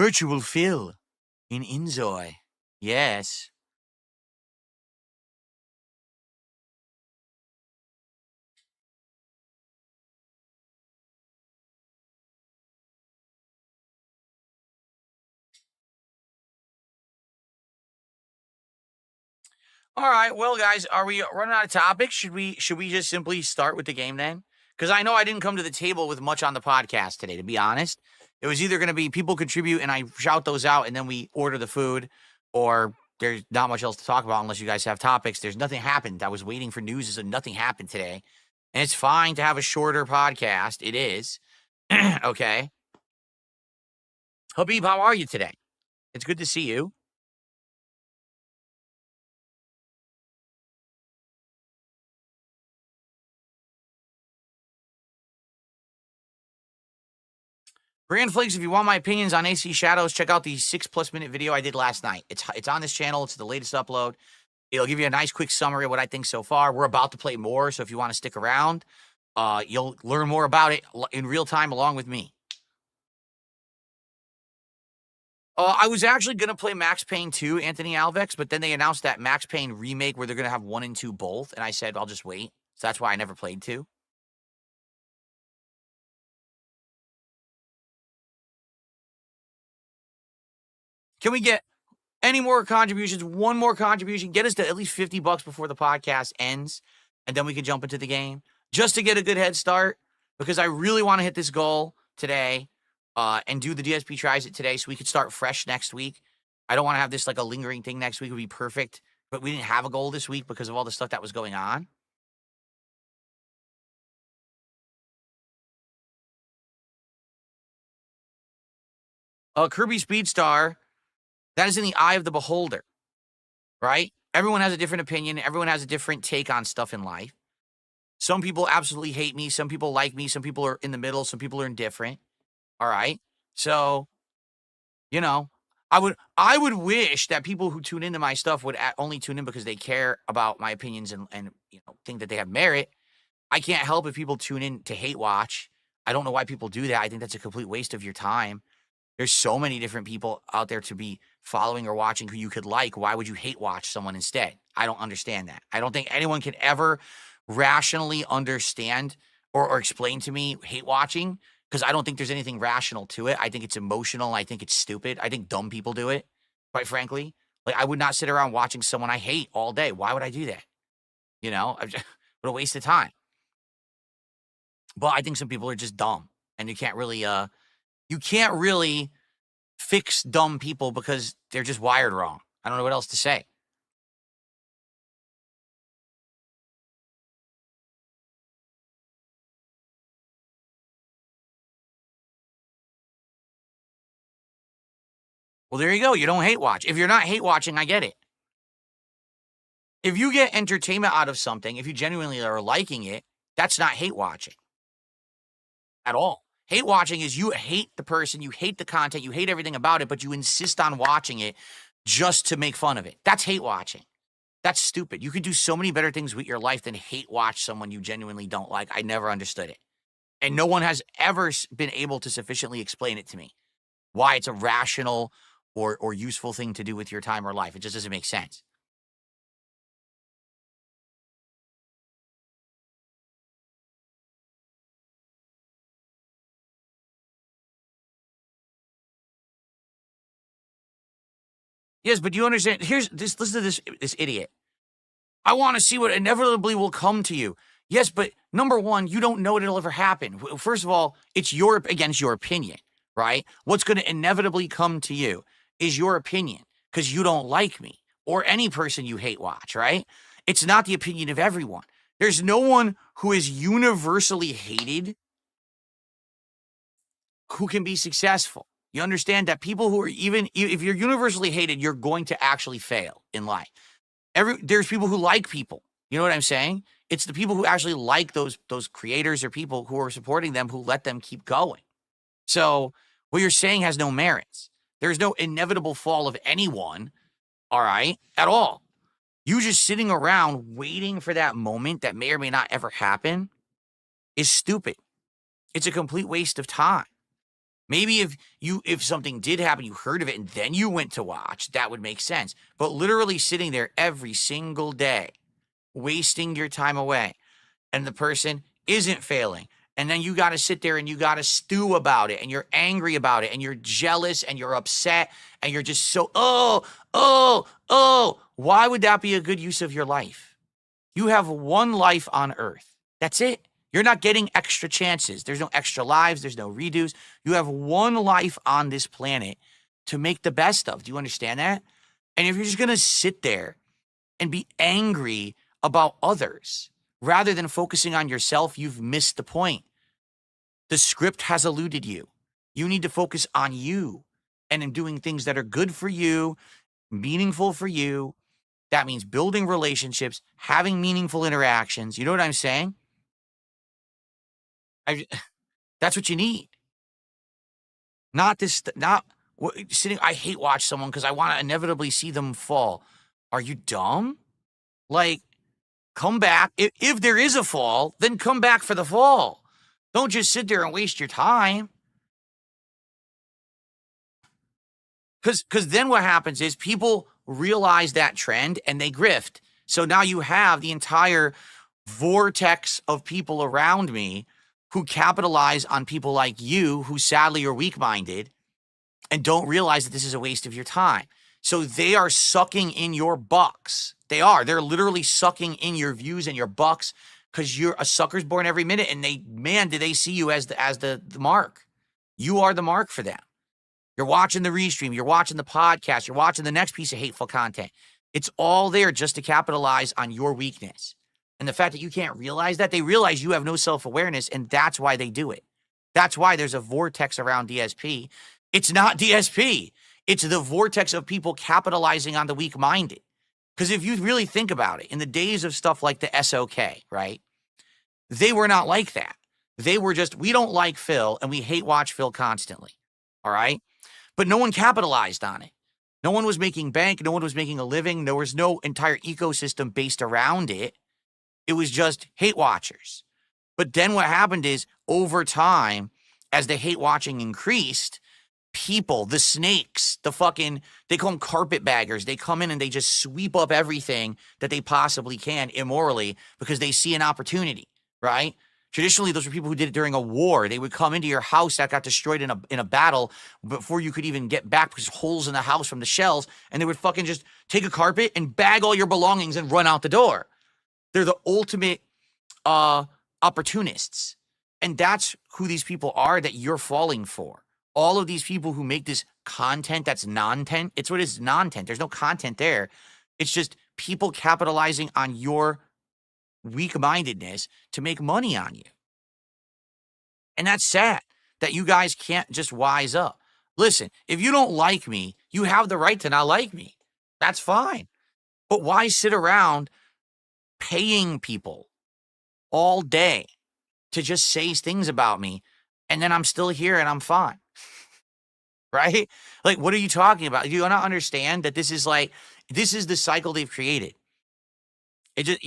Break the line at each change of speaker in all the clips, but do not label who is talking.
Virtual Phil in Inzoy. Yes. All right. Well, guys, are we running out of topics? Should we just simply start with the game then? Because I know I didn't come to the table with much on the podcast today, to be honest. It was either going to be people contribute and I shout those out and then we order the food, or there's not much else to talk about unless you guys have topics. There's nothing happened. I was waiting for news, so nothing happened today. And it's fine to have a shorter podcast. It is. Okay. Habib, how are you today? It's good to see you. Brand Flakes, if you want my opinions on AC Shadows, check out the 6+ minute video I did last night. It's on this channel. It's the latest upload. It'll give you a nice quick summary of what I think so far. We're about to play more, so if you want to stick around, you'll learn more about it in real time along with me. I was actually going to play Max Payne 2, Anthony Alvex, but then they announced that Max Payne remake where they're going to have 1 and 2 both, and I said, I'll just wait. So that's why I never played 2. Can we get any more contributions? One more contribution. Get us to at least $50 before the podcast ends, and then we can jump into the game just to get a good head start, because I really want to hit this goal today and do the DSP tries it today so we could start fresh next week. I don't want to have this like a lingering thing next week. It would be perfect, but we didn't have a goal this week because of all the stuff that was going on. Kirby Speedstar, that is in the eye of the beholder, right? Everyone has a different opinion. Everyone has a different take on stuff in life. Some people absolutely hate me. Some people like me. Some people are in the middle. Some people are indifferent. All right. So, you know, I would wish that people who tune into my stuff would only tune in because they care about my opinions and think that they have merit. I can't help if people tune in to hate watch. I don't know why people do that. I think that's a complete waste of your time. There's so many different people out there to be following or watching who you could like. Why would you hate watch someone instead? I don't understand that. I don't think anyone can ever rationally understand or explain to me hate watching, because I don't think there's anything rational to it. I think it's emotional. I think it's stupid. I think dumb people do it, quite frankly. Like, I would not sit around watching someone I hate all day. Why would I do that? What a waste of time. But I think some people are just dumb, and you can't really fix dumb people because they're just wired wrong. I don't know what else to say. Well, there you go. You don't hate watch. If you're not hate watching, I get it. If you get entertainment out of something, if you genuinely are liking it, that's not hate watching at all. Hate watching is you hate the person, you hate the content, you hate everything about it, but you insist on watching it just to make fun of it. That's hate watching. That's stupid. You could do so many better things with your life than hate watch someone you genuinely don't like. I never understood it. And no one has ever been able to sufficiently explain it to me, why it's a rational or useful thing to do with your time or life. It just doesn't make sense. Yes, but you understand, listen to this idiot. I want to see what inevitably will come to you. Yes, but number one, you don't know it'll ever happen. First of all, it's your opinion, right? What's going to inevitably come to you is your opinion, because you don't like me or any person you hate watch, right? It's not the opinion of everyone. There's no one who is universally hated who can be successful. You understand that people who are, even if you're universally hated, you're going to actually fail in life. There's people who like people. You know what I'm saying? It's the people who actually like those creators or people who are supporting them who let them keep going. So what you're saying has no merits. There's no inevitable fall of anyone, all right, at all. You just sitting around waiting for that moment that may or may not ever happen is stupid. It's a complete waste of time. Maybe if something did happen, you heard of it, and then you went to watch, that would make sense. But literally sitting there every single day, wasting your time away, and the person isn't failing. And then you got to sit there and you got to stew about it, and you're angry about it, and you're jealous, and you're upset, and you're just so, oh. Why would that be a good use of your life? You have one life on earth. That's it. You're not getting extra chances. There's no extra lives. There's no redos. You have one life on this planet to make the best of. Do you understand that? And if you're just going to sit there and be angry about others rather than focusing on yourself, you've missed the point. The script has eluded you. You need to focus on you and in doing things that are good for you, meaningful for you. That means building relationships, having meaningful interactions. You know what I'm saying? That's what you need. Not sitting. I hate watch someone because I want to inevitably see them fall. Are you dumb? Like, come back. If there is a fall, then come back for the fall. Don't just sit there and waste your time. Because then what happens is people realize that trend and they grift. So now you have the entire vortex of people around me who capitalize on people like you who sadly are weak-minded and don't realize that this is a waste of your time. So they are sucking in your bucks. They are. They're literally sucking in your views and your bucks because you're a sucker's born every minute, and do they see you as the mark. You are the mark for them. You're watching the restream, you're watching the podcast, you're watching the next piece of hateful content. It's all there just to capitalize on your weakness. And the fact that you can't realize that, they realize you have no self-awareness, and that's why they do it. That's why there's a vortex around DSP. It's not DSP. It's the vortex of people capitalizing on the weak-minded. Because if you really think about it, in the days of stuff like the SOK, right, they were not like that. They were just, we don't like Phil, and we hate watch Phil constantly, all right? But no one capitalized on it. No one was making bank. No one was making a living. There was no entire ecosystem based around it. It was just hate watchers. But then what happened is, over time, as the hate watching increased, people, the snakes, they call them carpetbaggers. They come in and they just sweep up everything that they possibly can immorally because they see an opportunity, right? Traditionally, those were people who did it during a war. They would come into your house that got destroyed in a battle before you could even get back because holes in the house from the shells, and they would fucking just take a carpet and bag all your belongings and run out the door. They're the ultimate opportunists. And that's who these people are that you're falling for. All of these people who make this content that's non-tent, it's what is non-tent. There's no content there. It's just people capitalizing on your weak-mindedness to make money on you. And that's sad that you guys can't just wise up. Listen, if you don't like me, you have the right to not like me. That's fine. But why sit around paying people all day to just say things about me, and then I'm still here and I'm fine? Right? Like, what are you talking about? Do you not understand that this is the cycle they've created? It just,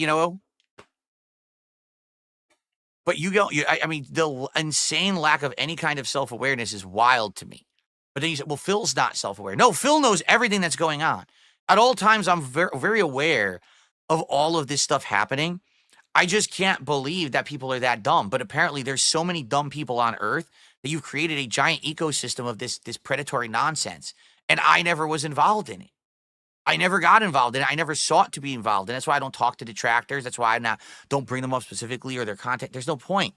but I mean, the insane lack of any kind of self-awareness is wild to me. But then you say, well, Phil's not self-aware. No, Phil knows everything that's going on. At all times, I'm very, very aware of all of this stuff happening. I just can't believe that people are that dumb. But apparently there's so many dumb people on Earth that you've created a giant ecosystem of this predatory nonsense. And I never was involved in it. I never got involved in it. I never sought to be involved. And that's why I don't talk to detractors. That's why don't bring them up specifically or their content. There's no point.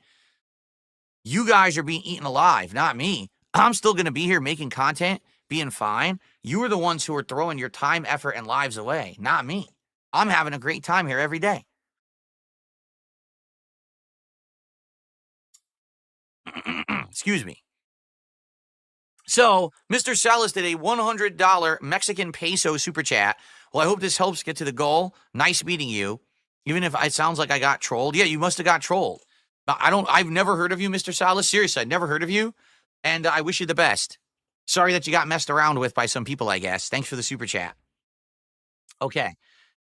You guys are being eaten alive, not me. I'm still going to be here making content, being fine. You are the ones who are throwing your time, effort, and lives away, not me. I'm having a great time here every day. Excuse me. So, Mr. Salas did a $100 Mexican peso super chat. Well, I hope this helps get to the goal. Nice meeting you. Even if it sounds like I got trolled. Yeah, you must have got trolled. I've never heard of you, Mr. Salas. Seriously, I've never heard of you. And I wish you the best. Sorry that you got messed around with by some people, I guess. Thanks for the super chat. Okay.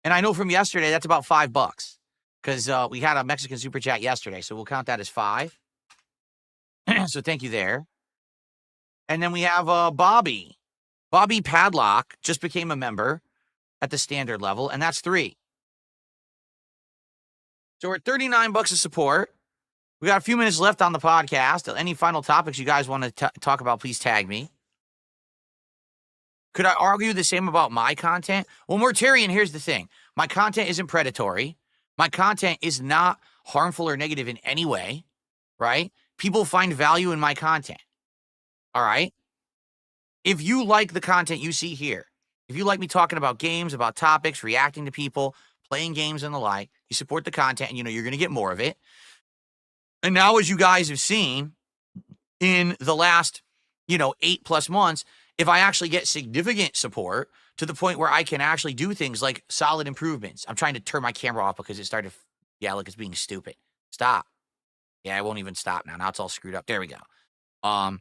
And I know from yesterday, that's about $5 because we had a Mexican super chat yesterday. So we'll count that as 5. So thank you there. And then we have Bobby. Bobby Padlock just became a member at the standard level, and that's 3. So we're at $39 of support. We got a few minutes left on the podcast. Any final topics you guys want to talk about, please tag me. Could I argue the same about my content? Well, Mortarian, here's the thing. My content isn't predatory. My content is not harmful or negative in any way, right? People find value in my content, all right? If you like the content you see here, if you like me talking about games, about topics, reacting to people, playing games and the like, you support the content and you know you're going to get more of it. And now, as you guys have seen in the last, 8+ months, if I actually get significant support to the point where I can actually do things like solid improvements. I'm trying to turn my camera off because it started, look, it's being stupid. Stop. Yeah, I won't even stop now. Now it's all screwed up. There we go.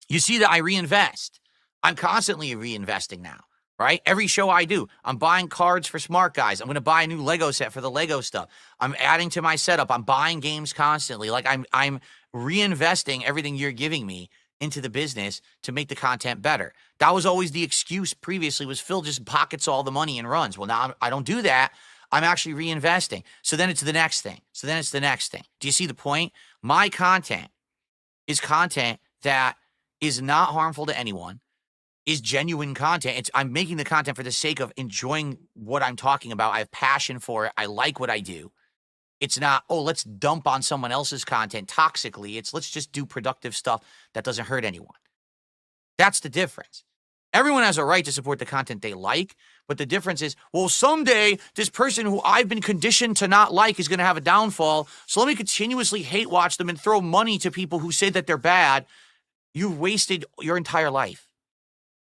You see that I reinvest. I'm constantly reinvesting now, right? Every show I do, I'm buying cards for smart guys. I'm going to buy a new Lego set for the Lego stuff. I'm adding to my setup. I'm buying games constantly. Like I'm reinvesting everything you're giving me into the business to make the content better. That was always the excuse previously, was Phil just pockets all the money and runs. Well, now I don't do that. I'm actually reinvesting. So then it's the next thing. So then it's the next thing. Do you see the point? My content is content that is not harmful to anyone, is genuine content. I'm making the content for the sake of enjoying what I'm talking about. I have passion for it. I like what I do. It's not, let's dump on someone else's content toxically. It's let's just do productive stuff that doesn't hurt anyone. That's the difference. Everyone has a right to support the content they like, but the difference is, well, someday this person who I've been conditioned to not like is going to have a downfall, so let me continuously hate watch them and throw money to people who say that they're bad. You've wasted your entire life.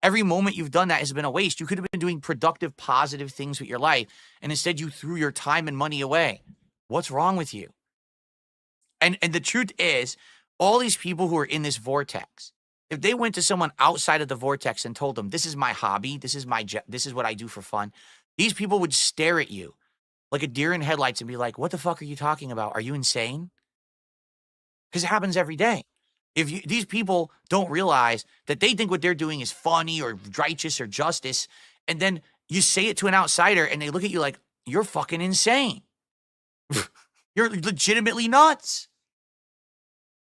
Every moment you've done that has been a waste. You could have been doing productive, positive things with your life, and instead you threw your time and money away. What's wrong with you? And the truth is, all these people who are in this vortex, if they went to someone outside of the vortex and told them, this is my hobby, this is what I do for fun, these people would stare at you like a deer in headlights and be like, what the fuck are you talking about? Are you insane? Because it happens every day. These people don't realize that they think what they're doing is funny or righteous or justice, and then you say it to an outsider and they look at you like, you're fucking insane. You're legitimately nuts.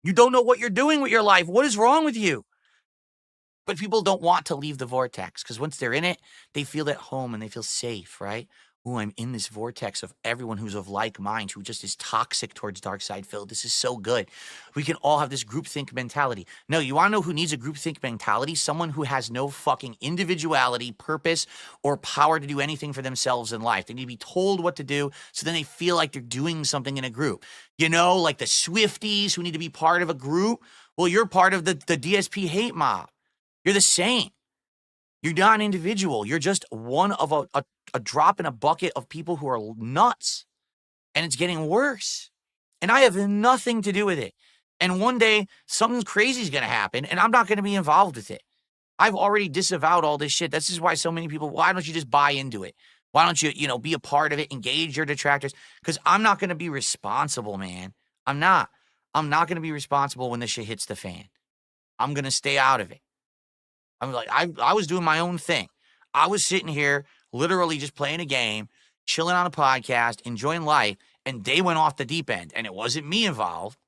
You don't know what you're doing with your life. What is wrong with you? But people don't want to leave the vortex because once they're in it, they feel at home and they feel safe, right? Ooh, I'm in this vortex of everyone who's of like mind, who just is toxic towards darksydephil. This is so good. We can all have this groupthink mentality. No, you want to know who needs a groupthink mentality? Someone who has no fucking individuality, purpose, or power to do anything for themselves in life. They need to be told what to do, so then they feel like they're doing something in a group. Like the Swifties who need to be part of a group. Well, you're part of the DSP hate mob. You're the same. You're not an individual. You're just one of a drop in a bucket of people who are nuts. And it's getting worse. And I have nothing to do with it. And one day, something crazy is going to happen, and I'm not going to be involved with it. I've already disavowed all this shit. This is why so many people, why don't you just buy into it? Why don't you, be a part of it, engage your detractors? Because I'm not going to be responsible, man. I'm not going to be responsible when this shit hits the fan. I'm going to stay out of it. I'm like, I was doing my own thing. I was sitting here literally just playing a game, chilling on a podcast, enjoying life, and they went off the deep end. And it wasn't me involved,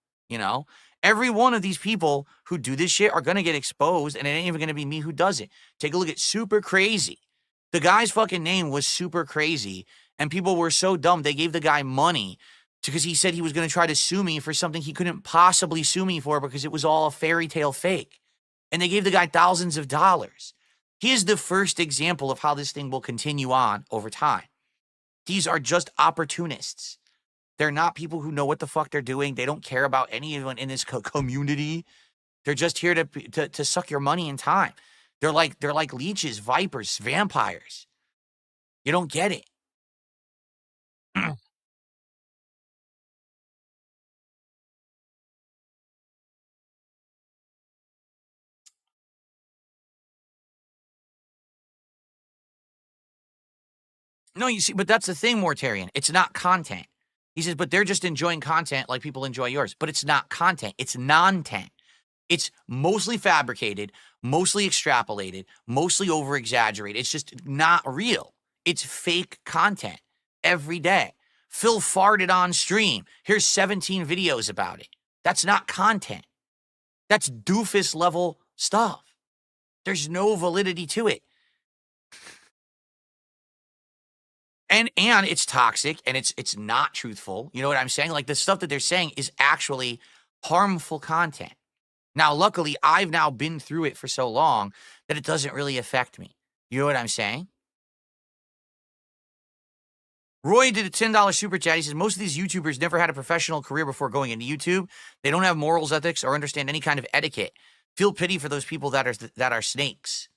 Every one of these people who do this shit are going to get exposed, and it ain't even going to be me who does it. Take a look at Super Crazy. The guy's fucking name was Super Crazy, and people were so dumb, they gave the guy money because he said he was going to try to sue me for something he couldn't possibly sue me for because it was all a fairy tale fake. And they gave the guy thousands of dollars. He is the first example of how this thing will continue on over time. These are just opportunists. They're not people who know what the fuck they're doing. They don't care about anyone in this community. They're just here to suck your money and time. They're like leeches, vipers, vampires. You don't get it. No, you see, but that's the thing, Mortarian. It's not content. He says, but they're just enjoying content like people enjoy yours. But it's not content. It's non-tent. It's mostly fabricated, mostly extrapolated, mostly over-exaggerated. It's just not real. It's fake content every day. Phil farted on stream. Here's 17 videos about it. That's not content. That's doofus level stuff. There's no validity to it. And it's toxic and it's not truthful. You know what I'm saying? Like the stuff that they're saying is actually harmful content. Now, luckily, I've now been through it for so long that it doesn't really affect me. You know what I'm saying? Roy did a $10 super chat. He says, most of these YouTubers never had a professional career before going into YouTube. They don't have morals, ethics, or understand any kind of etiquette. Feel pity for those people that are snakes.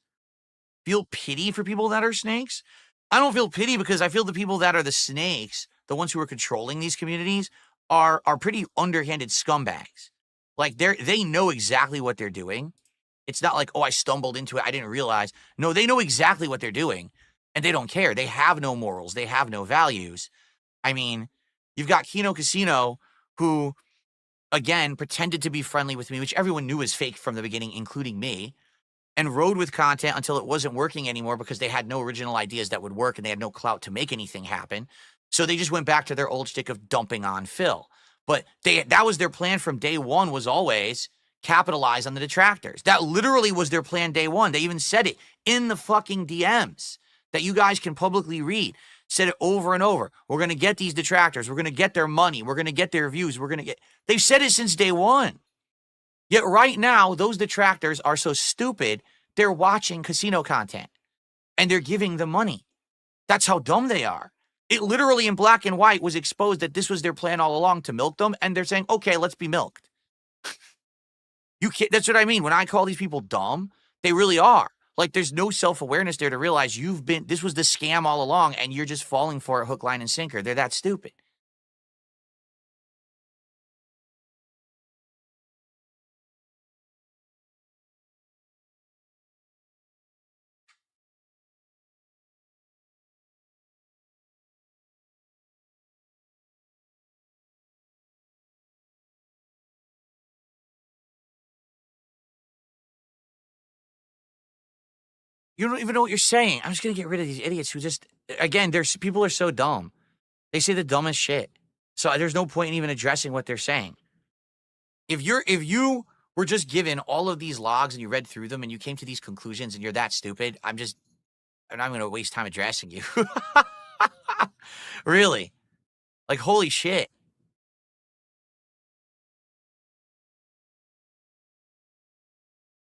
Feel pity for people that are snakes? I don't feel pity because I feel the people that are the snakes, the ones who are controlling these communities, are pretty underhanded scumbags. Like they know exactly what they're doing. It's not like, oh, I stumbled into it, I didn't realize. No, they know exactly what they're doing, and they don't care. They have no morals. They have no values. I mean, you've got Kino Casino, who, again, pretended to be friendly with me, which everyone knew was fake from the beginning, including me, and rode with content until it wasn't working anymore because they had no original ideas that would work and they had no clout to make anything happen. So they just went back to their old shtick of dumping on Phil. But that was their plan from day one, was always capitalize on the detractors. That literally was their plan day one. They even said it in the fucking DMs that you guys can publicly read. Said it over and over. We're going to get these detractors. We're going to get their money. We're going to get their views. They've said it since day one. Yet right now, those detractors are so stupid, they're watching casino content and they're giving them money. That's how dumb they are. It literally in black and white was exposed that this was their plan all along, to milk them, and they're saying, okay, let's be milked. That's what I mean. When I call these people dumb, they really are. Like, there's no self-awareness there to realize this was the scam all along, and you're just falling for it hook, line, and sinker. They're that stupid. You don't even know what you're saying. I'm just going to get rid of these idiots who just, again, people are so dumb. They say the dumbest shit. So there's no point in even addressing what they're saying. If you were just given all of these logs and you read through them and you came to these conclusions and you're that stupid, I'm not going to waste time addressing you. Really? Like, holy shit.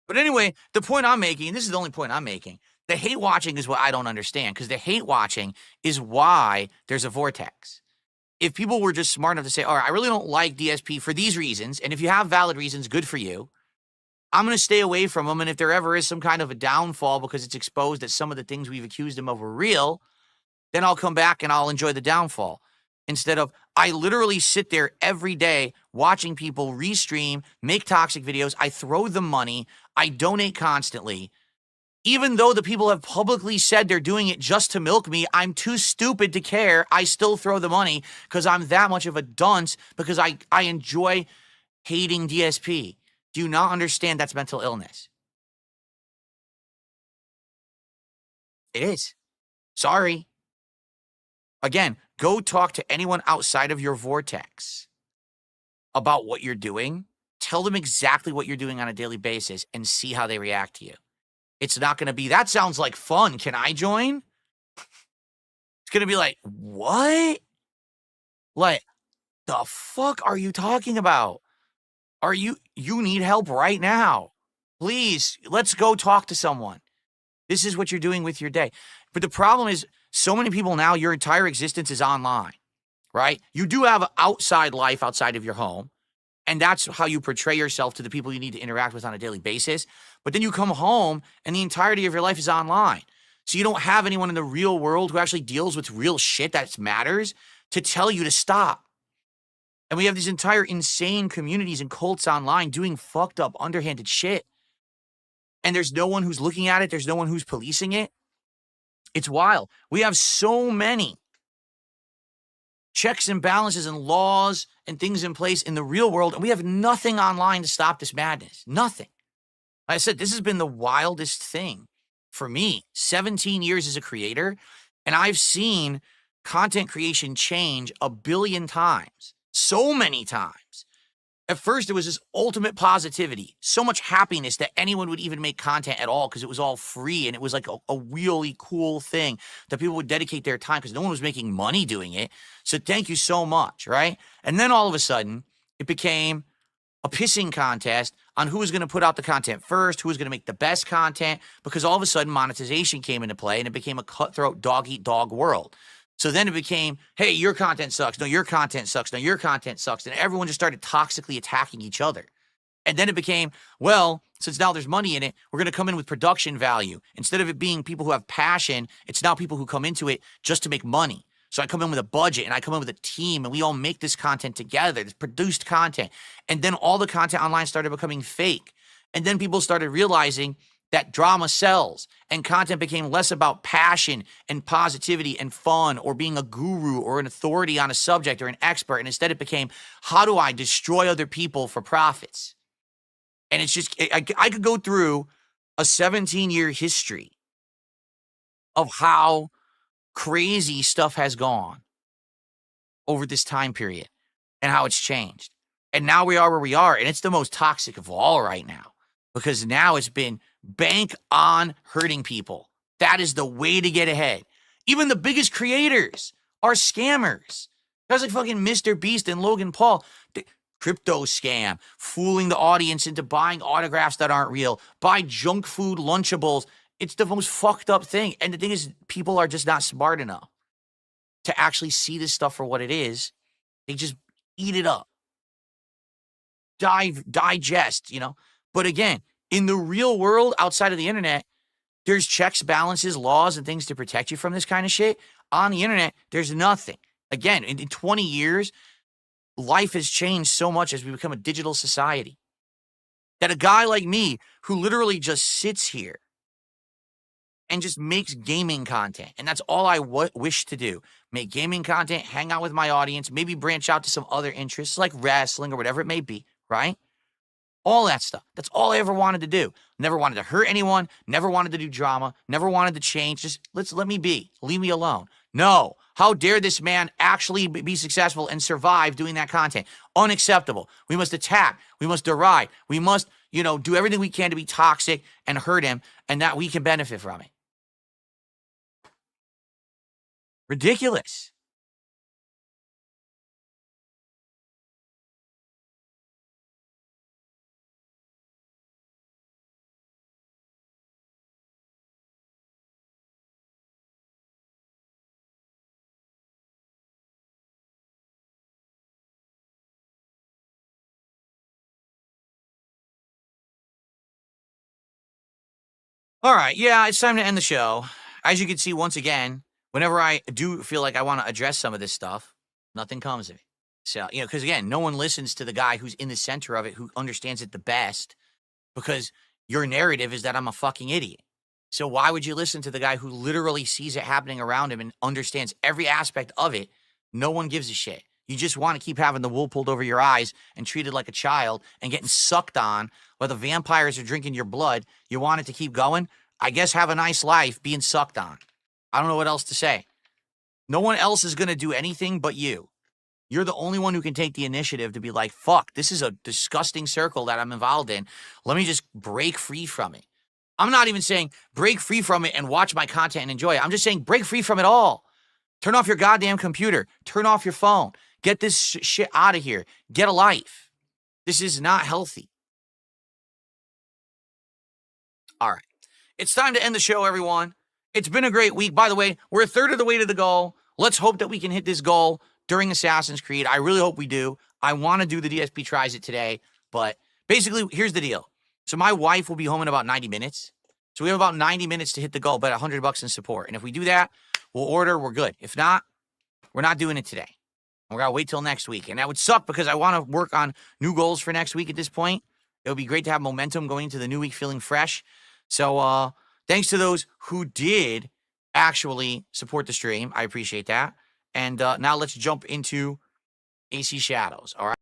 But anyway, the point I'm making, and this is the only point I'm making, the hate watching is what I don't understand, because the hate watching is why there's a vortex. If people were just smart enough to say, all right, I really don't like DSP for these reasons, and if you have valid reasons, good for you, I'm going to stay away from them, and if there ever is some kind of a downfall because it's exposed that some of the things we've accused him of were real, then I'll come back and I'll enjoy the downfall. Instead of, I literally sit there every day watching people restream, make toxic videos. I throw them money. I donate constantly. Even though the people have publicly said they're doing it just to milk me, I'm too stupid to care. I still throw the money because I'm that much of a dunce, because I enjoy hating DSP. Do you not understand that's mental illness? It is. Sorry. Again, go talk to anyone outside of your vortex about what you're doing. Tell them exactly what you're doing on a daily basis and see how they react to you. It's not going to be, that sounds like fun. Can I join? It's going to be like, what? Like, the fuck are you talking about? You need help right now. Please, let's go talk to someone. This is what you're doing with your day. But the problem is, so many people now, your entire existence is online, right? You do have an outside life outside of your home, and that's how you portray yourself to the people you need to interact with on a daily basis. But then you come home, and the entirety of your life is online. So you don't have anyone in the real world who actually deals with real shit that matters to tell you to stop. And we have these entire insane communities and cults online doing fucked up, underhanded shit. And there's no one who's looking at it. There's no one who's policing it. It's wild. We have so many checks and balances and laws and things in place in the real world, and we have nothing online to stop this madness. Nothing. Like I said, this has been the wildest thing for me. 17 years as a creator, and I've seen content creation change a billion times. So many times. At first, it was this ultimate positivity, so much happiness that anyone would even make content at all because it was all free and it was like a really cool thing that people would dedicate their time because no one was making money doing it. So thank you so much, right? And then all of a sudden, it became a pissing contest on who was going to put out the content first, who was going to make the best content, because all of a sudden monetization came into play and it became a cutthroat dog-eat-dog world. So then it became, hey, your content sucks. No, your content sucks. No, your content sucks. And everyone just started toxically attacking each other. And then it became, well, since now there's money in it, we're going to come in with production value. Instead of it being people who have passion, it's now people who come into it just to make money. So I come in with a budget and I come in with a team and we all make this content together, this produced content. And then all the content online started becoming fake. And then people started realizing that drama sells and content became less about passion and positivity and fun or being a guru or an authority on a subject or an expert. And instead it became, how do I destroy other people for profits? And it's just, I could go through a 17-year history of how crazy stuff has gone over this time period and how it's changed. And now we are where we are. And it's the most toxic of all right now because now it's been bank on hurting people. That is the way to get ahead. Even the biggest creators are scammers. Guys like fucking Mr. Beast and Logan Paul. The crypto scam, fooling the audience into buying autographs that aren't real, buy junk food Lunchables. It's the most fucked up thing. And the thing is, people are just not smart enough to actually see this stuff for what it is. They just eat it up. Digest, you know. But again, in the real world, outside of the internet, there's checks, balances, laws, and things to protect you from this kind of shit. On the internet, there's nothing. Again, in 20 years, life has changed so much as we become a digital society that a guy like me who literally just sits here and just makes gaming content, and that's all I wish to do. Make gaming content, hang out with my audience, maybe branch out to some other interests like wrestling or whatever it may be, right? All that stuff. That's all I ever wanted to do. Never wanted to hurt anyone, never wanted to do drama, never wanted to change. Just let me be. Leave me alone. No. How dare this man actually be successful and survive doing that content? Unacceptable. We must attack. We must deride. We must, do everything we can to be toxic and hurt him and that we can benefit from it. Ridiculous. All right. Yeah, it's time to end the show. As you can see, once again, whenever I do feel like I want to address some of this stuff, nothing comes of it. So, because again, no one listens to the guy who's in the center of it, who understands it the best, because your narrative is that I'm a fucking idiot. So why would you listen to the guy who literally sees it happening around him and understands every aspect of it? No one gives a shit. You just want to keep having the wool pulled over your eyes and treated like a child and getting sucked on while the vampires are drinking your blood. You want it to keep going? I guess have a nice life being sucked on. I don't know what else to say. No one else is going to do anything but you. You're the only one who can take the initiative to be like, fuck, this is a disgusting circle that I'm involved in. Let me just break free from it. I'm not even saying break free from it and watch my content and enjoy it. I'm just saying break free from it all. Turn off your goddamn computer. Turn off your phone. Get this shit out of here. Get a life. This is not healthy. All right. It's time to end the show, everyone. It's been a great week. By the way, we're a third of the way to the goal. Let's hope that we can hit this goal during Assassin's Creed. I really hope we do. I want to do the DSP Tries It today, but basically, here's the deal. So my wife will be home in about 90 minutes. So we have about 90 minutes to hit the goal, but $100 in support. And if we do that, we'll order, we're good. If not, we're not doing it today. We're going to wait till next week. And that would suck because I want to work on new goals for next week at this point. It would be great to have momentum going into the new week feeling fresh. So thanks to those who did actually support the stream. I appreciate that. And now let's jump into AC Shadows. All right.